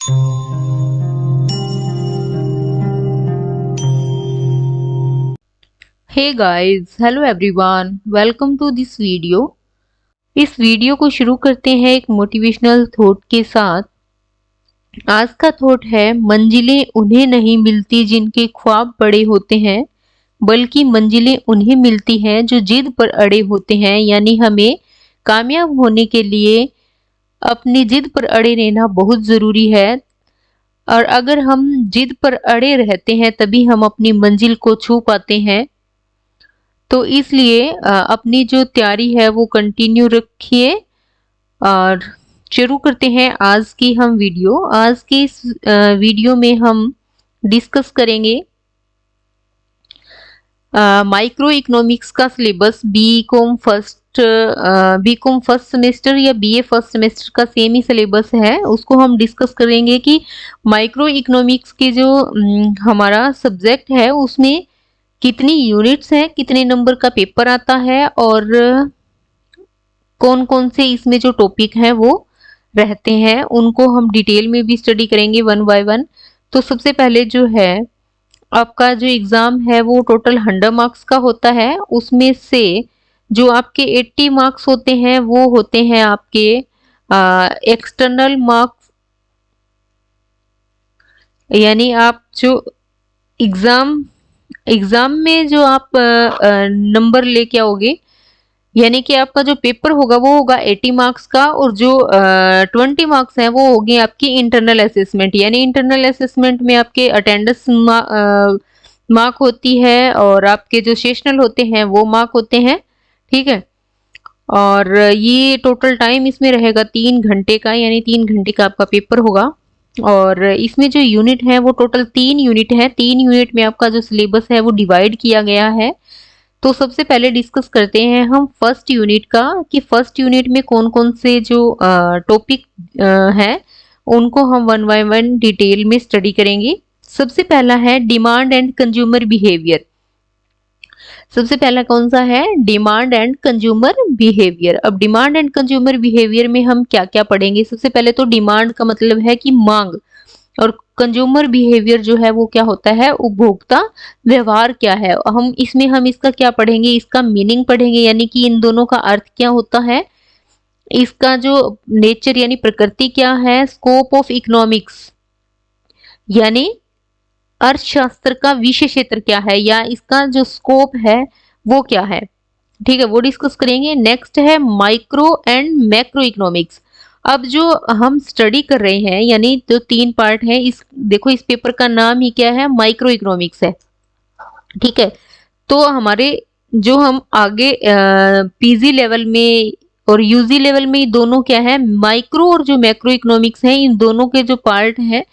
Hey guys, hello everyone, welcome to this video। इस video को शुरू करते हैं एक मोटिवेशनल थॉट के साथ। आज का थॉट है, मंजिलें उन्हें नहीं मिलती जिनके ख्वाब बड़े होते हैं, बल्कि मंजिलें उन्हें मिलती हैं जो जिद पर अड़े होते हैं। यानी हमें कामयाब होने के लिए अपनी जिद पर अड़े रहना बहुत ज़रूरी है, और अगर हम जिद पर अड़े रहते हैं तभी हम अपनी मंजिल को छू पाते हैं। तो इसलिए अपनी जो तैयारी है वो कंटिन्यू रखिए और शुरू करते हैं आज की हम वीडियो। आज की इस वीडियो में हम डिस्कस करेंगे माइक्रो इकोनॉमिक्स का सिलेबस। बीकॉम फर्स्ट सेमेस्टर या बीए फर्स्ट सेमेस्टर का सेम ही सिलेबस है, उसको हम डिस्कस करेंगे कि माइक्रो इकोनॉमिक्स के जो हमारा सब्जेक्ट है उसमें कितनी यूनिट्स हैं, कितने नंबर का पेपर आता है और कौन कौन से इसमें जो टॉपिक हैं वो रहते हैं, उनको हम डिटेल में भी स्टडी करेंगे वन बाय वन। तो सबसे पहले जो है आपका जो एग्ज़ाम है वो टोटल 100 मार्क्स का होता है। उसमें से जो आपके 80 मार्क्स होते हैं वो होते हैं आपके एक्सटर्नल मार्क्स, यानी आप जो एग्ज़ाम में जो आप नंबर लेके आओगे, यानी कि आपका जो पेपर होगा वो होगा 80 मार्क्स का, और जो 20 मार्क्स हैं वो होंगे आपकी इंटरनल असेसमेंट। यानी इंटरनल असेसमेंट में आपके अटेंडेंस मार्क होती है और आपके जो सेशनल होते हैं वो मार्क होते हैं, ठीक है। और ये टोटल टाइम इसमें रहेगा 3 घंटे का, यानी 3 घंटे का आपका पेपर होगा। और इसमें जो यूनिट है वो टोटल 3 यूनिट है। 3 यूनिट में आपका जो सिलेबस है वो डिवाइड किया गया है। तो सबसे पहले डिस्कस करते हैं हम फर्स्ट यूनिट का, कि फर्स्ट यूनिट में कौन कौन से जो टॉपिक हैं उनको हम वन बाय वन डिटेल में स्टडी करेंगे। सबसे पहला है डिमांड एंड कंज्यूमर बिहेवियर। सबसे पहला कौन सा है? Demand and consumer behaviour. अब डिमांड एंड कंज्यूमर बिहेवियर में हम क्या क्या पढ़ेंगे? सबसे पहले तो डिमांड का मतलब है कि मांग, और कंज्यूमर बिहेवियर जो है वो क्या होता है? उपभोक्ता व्यवहार क्या है। हम इसका क्या पढ़ेंगे? इसका मीनिंग पढ़ेंगे, यानी कि इन दोनों का अर्थ क्या होता है, इसका जो नेचर यानी प्रकृति क्या है, स्कोप ऑफ इकोनॉमिक्स यानी अर्थशास्त्र का विषय क्षेत्र क्या है, या इसका जो स्कोप है वो क्या है, ठीक है, वो डिस्कस करेंगे। नेक्स्ट है माइक्रो एंड मैक्रो इकोनॉमिक्स। अब जो हम स्टडी कर रहे हैं, यानी जो 3 पार्ट है, इस देखो इस पेपर का नाम ही क्या है? माइक्रो इकोनॉमिक्स है, ठीक है। तो हमारे जो हम आगे पीजी लेवल में और यूजी लेवल में दोनों क्या है? माइक्रो और जो मैक्रो इकोनॉमिक्स है, इन दोनों के जो पार्ट हैं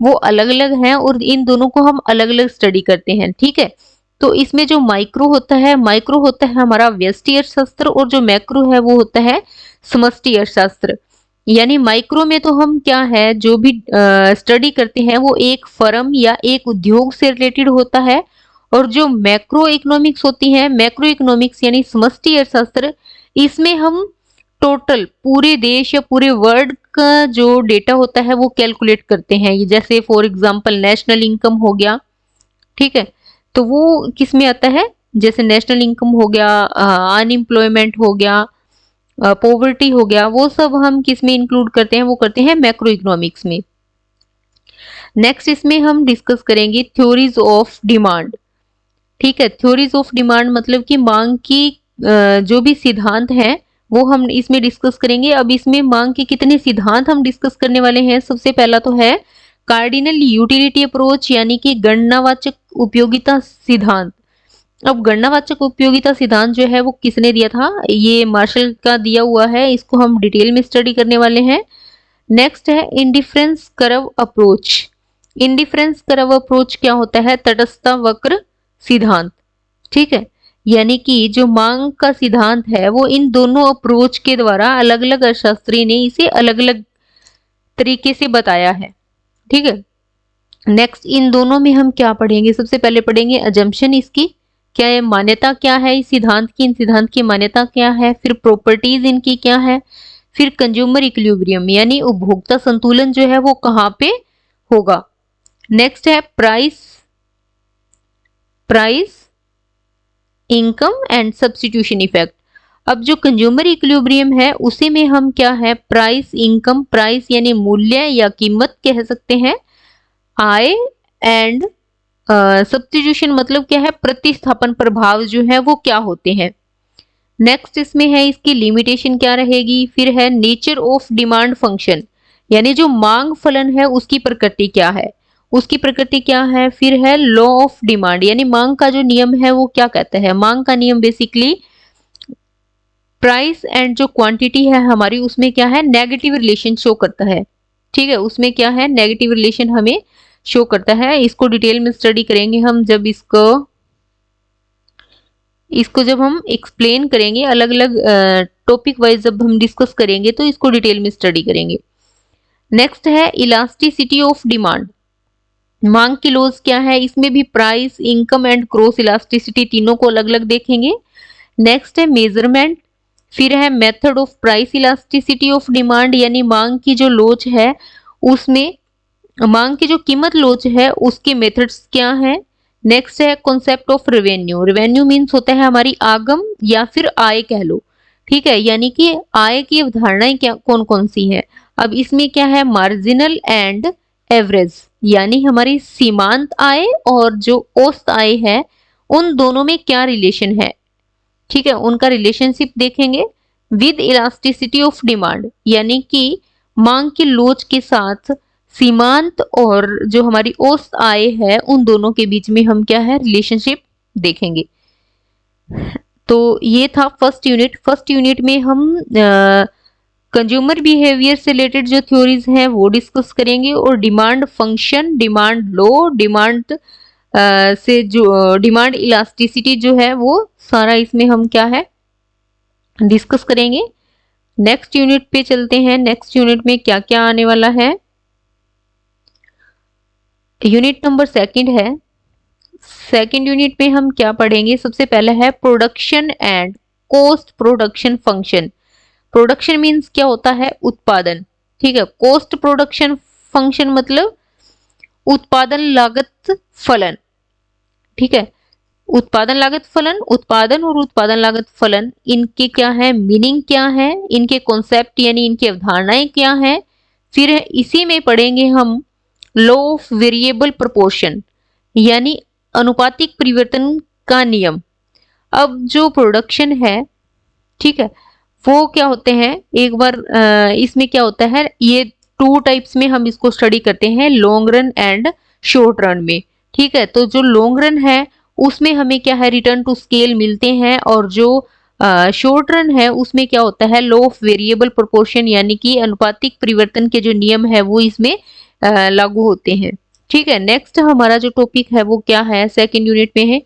वो अलग अलग हैं और इन दोनों को हम अलग अलग स्टडी करते हैं, ठीक है। तो इसमें जो माइक्रो होता है हमारा व्यष्टि अर्थशास्त्र, और जो मैक्रो है वो होता है समष्टि अर्थशास्त्र। यानी माइक्रो में तो हम क्या है, जो भी स्टडी करते हैं वो एक फर्म या एक उद्योग से रिलेटेड होता है, और जो मैक्रो इकोनॉमिक्स होती है, मैक्रो इकोनॉमिक्स यानी समष्टि अर्थशास्त्र, इसमें हम टोटल पूरे देश या पूरे वर्ल्ड का जो डेटा होता है वो कैलकुलेट करते हैं। जैसे फॉर एग्जांपल नेशनल इनकम हो गया, ठीक है, तो वो किस में आता है? जैसे नेशनल इनकम हो गया, अनएम्प्लॉयमेंट हो गया, पॉवर्टी हो गया, वो सब हम किस में इंक्लूड करते हैं? वो करते हैं मैक्रो इकोनॉमिक्स में। नेक्स्ट इसमें हम डिस्कस करेंगे थ्योरीज ऑफ डिमांड, ठीक है। थ्योरीज ऑफ डिमांड मतलब कि मांग की जो भी सिद्धांत हैं वो हम इसमें डिस्कस करेंगे। अब इसमें मांग के कितने सिद्धांत हम डिस्कस करने वाले हैं? सबसे पहला तो है कार्डिनल यूटिलिटी अप्रोच, यानी कि गणनावाचक उपयोगिता सिद्धांत। अब गणनावाचक उपयोगिता सिद्धांत जो है वो किसने दिया था? ये मार्शल का दिया हुआ है, इसको हम डिटेल में स्टडी करने वाले हैं। नेक्स्ट है indifference curve approach. Indifference curve approach क्या होता है? तटस्थता वक्र सिद्धांत, ठीक है। यानी कि जो मांग का सिद्धांत है वो इन दोनों अप्रोच के द्वारा अलग अलग अर्थशास्त्री ने इसे अलग अलग तरीके से बताया है, ठीक है। नेक्स्ट इन दोनों में हम क्या पढ़ेंगे? सबसे पहले पढ़ेंगे अजम्पशन, इसकी क्या है मान्यता क्या है इस सिद्धांत की, इन सिद्धांत की मान्यता क्या है। फिर प्रॉपर्टीज इनकी क्या है, फिर कंज्यूमर इक्विलिब्रियम यानी उपभोक्ता संतुलन जो है वो कहाँ पे होगा। नेक्स्ट है price income and substitution effect. अब जो कंज्यूमर इक्विलिब्रियम है उसी में हम क्या है प्राइस इनकम, प्राइस यानी मूल्य या कीमत कह सकते हैं, आय एंड सब्स्टिट्यूशन मतलब क्या है प्रतिस्थापन प्रभाव जो है वो क्या होते हैं। नेक्स्ट इसमें है इसकी लिमिटेशन क्या रहेगी। फिर है नेचर ऑफ डिमांड फंक्शन यानी जो मांग फलन है उसकी प्रकृति क्या है, फिर है लॉ ऑफ डिमांड यानी मांग का जो नियम है वो क्या कहता है। मांग का नियम बेसिकली प्राइस एंड जो क्वांटिटी है हमारी उसमें क्या है नेगेटिव रिलेशन शो करता है। ठीक है, उसमें क्या है नेगेटिव रिलेशन हमें शो करता है। इसको डिटेल में स्टडी करेंगे हम जब इसको जब हम एक्सप्लेन करेंगे अलग अलग टॉपिक वाइज जब हम डिस्कस करेंगे तो इसको डिटेल में स्टडी करेंगे। नेक्स्ट है इलास्टिसिटी ऑफ डिमांड, मांग की लॉज क्या है, इसमें भी price income and cross elasticity तीनों को अलग अलग देखेंगे। नेक्स्ट है मेजरमेंट, फिर है method of price elasticity of demand यानी मांग की जो लोच है उसमें मांग की जो कीमत लोच है उसके मेथड्स क्या है। नेक्स्ट है concept of revenue, revenue means होता है हमारी आगम या फिर आय कह लो। ठीक है, यानी कि आय की अवधारणाएं क्या कौन कौन सी हैं। अब इसमें क्या है मार्जिनल एंड एवरेज यानी हमारी सीमांत आय और जो औसत आय है उन दोनों में क्या रिलेशन है। ठीक है, उनका रिलेशनशिप देखेंगे। विद इलास्टिसिटी ऑफ डिमांड यानी कि मांग की लोच के साथ सीमांत और जो हमारी औसत आय है उन दोनों के बीच में हम क्या है रिलेशनशिप देखेंगे। तो ये था फर्स्ट यूनिट। फर्स्ट यूनिट में हम कंज्यूमर बिहेवियर से रिलेटेड जो थ्योरीज हैं वो डिस्कस करेंगे और demand function, demand law, demand से जो डिमांड इलास्टिसिटी जो है वो सारा इसमें हम क्या है डिस्कस करेंगे। नेक्स्ट यूनिट पे चलते हैं। नेक्स्ट यूनिट में क्या क्या आने वाला है। यूनिट नंबर सेकंड है। सेकंड यूनिट में हम क्या पढ़ेंगे, सबसे पहला है production and cost production function. Production means क्या होता है उत्पादन। ठीक है, कॉस्ट प्रोडक्शन फंक्शन मतलब उत्पादन लागत फलन। ठीक है, उत्पादन लागत फलन, उत्पादन और उत्पादन लागत फलन इनके क्या है मीनिंग क्या है, इनके कॉन्सेप्ट यानी इनकी अवधारणाएं क्या है। फिर इसी में पढ़ेंगे हम लॉ ऑफ वेरिएबल प्रोपोर्शन यानी अनुपातिक परिवर्तन का नियम। अब जो प्रोडक्शन है ठीक है वो क्या होते हैं एक बार इसमें क्या होता है ये टू टाइप्स में हम इसको स्टडी करते हैं long run and short run में। ठीक है, तो जो लॉन्ग रन है उसमें हमें क्या है रिटर्न टू स्केल मिलते हैं और जो शॉर्ट रन है उसमें क्या होता है लॉ ऑफ वेरिएबल प्रोपोर्शन यानी कि अनुपातिक परिवर्तन के जो नियम है वो इसमें लागू होते हैं। ठीक है, नेक्स्ट हमारा जो टॉपिक है वो क्या है सेकंड यूनिट में है,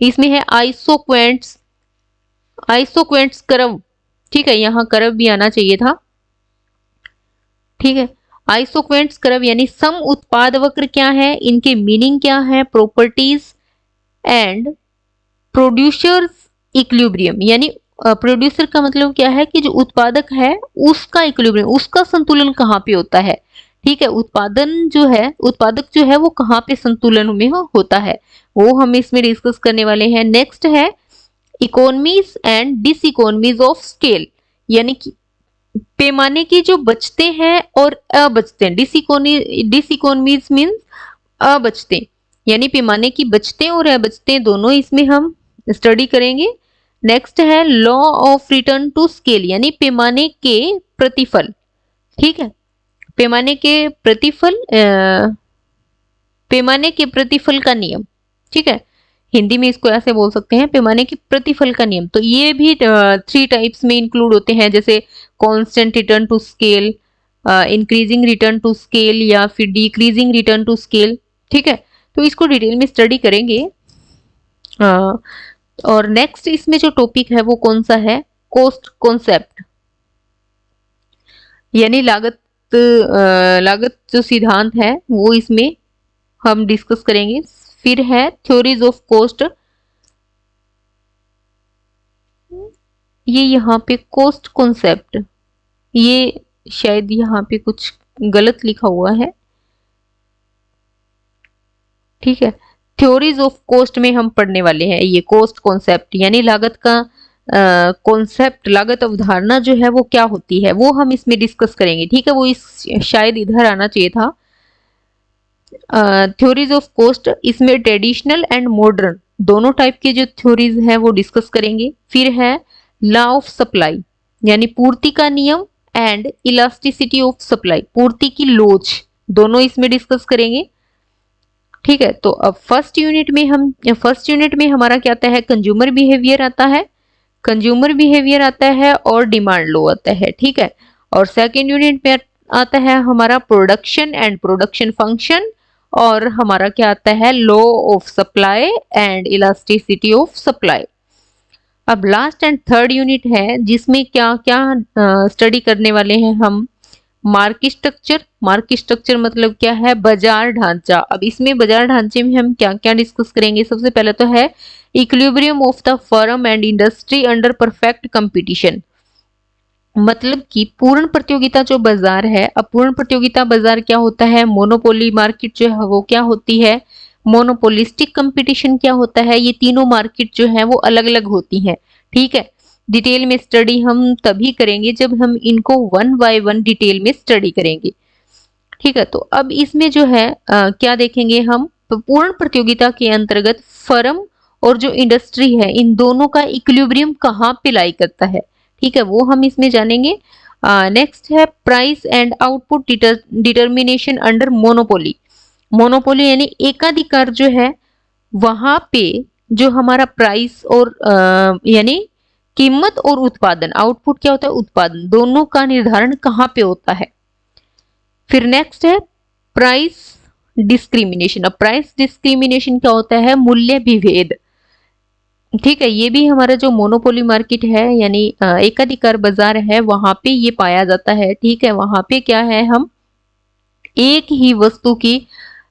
इसमें है आइसोक्वेंट्स कर्व। ठीक है, यहाँ कर्व भी आना चाहिए था। ठीक है, आइसोक्वेंट्स कर्व यानी सम उत्पाद वक्र क्या है, इनके मीनिंग क्या है, प्रॉपर्टीज एंड प्रोड्यूसर्स इक्विलिब्रियम यानी प्रोड्यूसर का मतलब क्या है कि जो उत्पादक है उसका इक्विलिब्रियम, उसका संतुलन कहाँ पे होता है। ठीक है, उत्पादक जो है वो कहाँ पे संतुलन में होता है वो हम इसमें डिस्कस करने वाले हैं। नेक्स्ट है economies and diseconomies of scale यानी कि पैमाने की जो बचते हैं और अबचते हैं। डिस इकोनॉमीज मीन्स अबचते यानी पैमाने की बचते और अबचते दोनों इसमें हम स्टडी करेंगे। नेक्स्ट है law of return to scale यानी पैमाने के प्रतिफल। ठीक है, पैमाने के प्रतिफल का नियम। ठीक है, हिंदी में इसको ऐसे बोल सकते हैं पैमाने के प्रतिफल का नियम। तो ये भी थ्री टाइप्स में इंक्लूड होते हैं जैसे constant return to scale, increasing return to scale या फिर डिक्रीजिंग रिटर्न टू स्केल। ठीक है, तो इसको डिटेल में स्टडी करेंगे। और नेक्स्ट इसमें जो टॉपिक है वो कौन सा है कॉस्ट कॉन्सेप्ट यानी लागत जो सिद्धांत है वो इसमें हम डिस्कस करेंगे। फिर है थ्योरीज ऑफ कॉस्ट, ये यहाँ पे कॉस्ट कॉन्सेप्ट ये शायद यहाँ पे कुछ गलत लिखा हुआ है, ठीक है। थ्योरीज ऑफ कॉस्ट में हम पढ़ने वाले हैं ये कॉस्ट कॉन्सेप्ट, यानी लागत का कॉन्सेप्ट, लागत अवधारणा जो है वो क्या होती है वो हम इसमें डिस्कस करेंगे, ठीक है। वो इस शायद इधर आना चाहिए था। थ्योरीज ऑफ कॉस्ट, इसमें ट्रेडिशनल एंड मॉडर्न दोनों टाइप के जो थ्योरीज हैं वो डिस्कस करेंगे। फिर है लॉ ऑफ सप्लाई, यानी पूर्ति का नियम, एंड इलास्टिसिटी ऑफ सप्लाई, पूर्ति की लोच, दोनों इसमें डिस्कस करेंगे, ठीक है। तो अब फर्स्ट यूनिट में हमारा क्या आता है, कंज्यूमर बिहेवियर आता है, कंज्यूमर बिहेवियर आता है और डिमांड लो आता है, ठीक है। और सेकेंड यूनिट में आता है हमारा प्रोडक्शन एंड प्रोडक्शन फंक्शन, और हमारा क्या आता है, law of supply and elasticity of supply. अब लास्ट एंड थर्ड यूनिट है जिसमें क्या क्या स्टडी करने वाले हैं हम, मार्केट स्ट्रक्चर। मार्केट स्ट्रक्चर मतलब क्या है, बाजार ढांचा। अब इसमें बाजार ढांचे में हम क्या क्या डिस्कस करेंगे, सबसे पहले तो है equilibrium of the firm and industry under perfect competition, मतलब कि पूर्ण प्रतियोगिता जो बाजार है। अब पूर्ण प्रतियोगिता बाजार क्या होता है, मोनोपोली मार्केट जो है वो क्या होती है, मोनोपोलिस्टिक कंपटीशन क्या होता है, ये तीनों मार्केट जो है वो अलग अलग होती हैं, ठीक है। डिटेल में स्टडी हम तभी करेंगे जब हम इनको वन बाय वन डिटेल में स्टडी करेंगे, ठीक है। तो अब इसमें जो है क्या देखेंगे हम, पूर्ण प्रतियोगिता के अंतर्गत फर्म और जो इंडस्ट्री है इन दोनों का इक्विलिब्रियम कहाँ पे लाई करता है, ठीक है, वो हम इसमें जानेंगे। नेक्स्ट है price and output determination under monopoly. Monopoly यानी एकाधिकार जो है वहां पे जो हमारा प्राइस और यानी कीमत और उत्पादन, आउटपुट क्या होता है, उत्पादन, दोनों का निर्धारण कहाँ पे होता है। फिर नेक्स्ट है प्राइस डिस्क्रिमिनेशन। अब प्राइस डिस्क्रिमिनेशन क्या होता है, मूल्य विभेद, ठीक है। ये भी हमारा जो मोनोपोली मार्केट है यानी एकाधिकार बाजार है वहां पे ये पाया जाता है, ठीक है। वहां पे क्या है, हम एक ही वस्तु की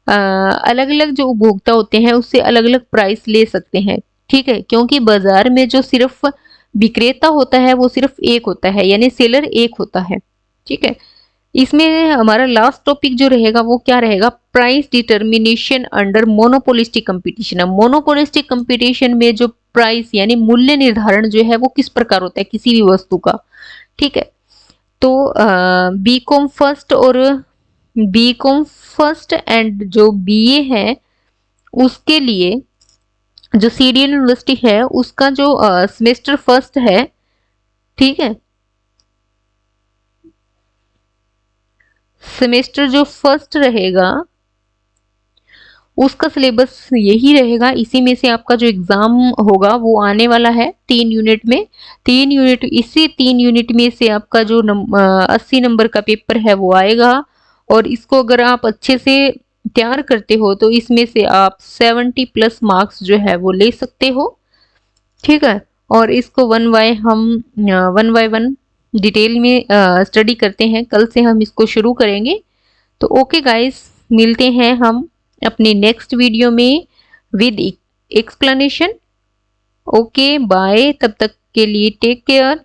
अलग अलग जो उपभोक्ता होते हैं उससे अलग अलग प्राइस ले सकते हैं, ठीक है, क्योंकि बाजार में जो सिर्फ विक्रेता होता है वो सिर्फ एक होता है, यानी सेलर एक होता है, ठीक है। इसमें हमारा लास्ट टॉपिक जो रहेगा वो क्या रहेगा, price determination under monopolistic competition. अब मोनोपोलिस्टिक कंपटीशन में जो प्राइस यानी मूल्य निर्धारण जो है वो किस प्रकार होता है किसी भी वस्तु का, ठीक है। तो बीकॉम फर्स्ट और बीकॉम फर्स्ट एंड जो बीए है उसके लिए जो सीडीएल यूनिवर्सिटी है उसका जो सेमेस्टर फर्स्ट है, ठीक है, सेमेस्टर जो फर्स्ट रहेगा उसका सिलेबस यही रहेगा। इसी में से आपका जो एग्जाम होगा वो आने वाला है 3 यूनिट में, 3 यूनिट, इसी 3 यूनिट में से आपका जो 80 नंबर का पेपर है वो आएगा। और इसको अगर आप अच्छे से तैयार करते हो तो इसमें से आप 70 प्लस मार्क्स जो है वो ले सकते हो, ठीक है। और इसको वन बाय वन डिटेल में स्टडी करते हैं, कल से हम इसको शुरू करेंगे। तो ओके गाइस, मिलते हैं हम अपने नेक्स्ट वीडियो में विद एक्सप्लेनेशन। ओके बाय, तब तक के लिए टेक केयर।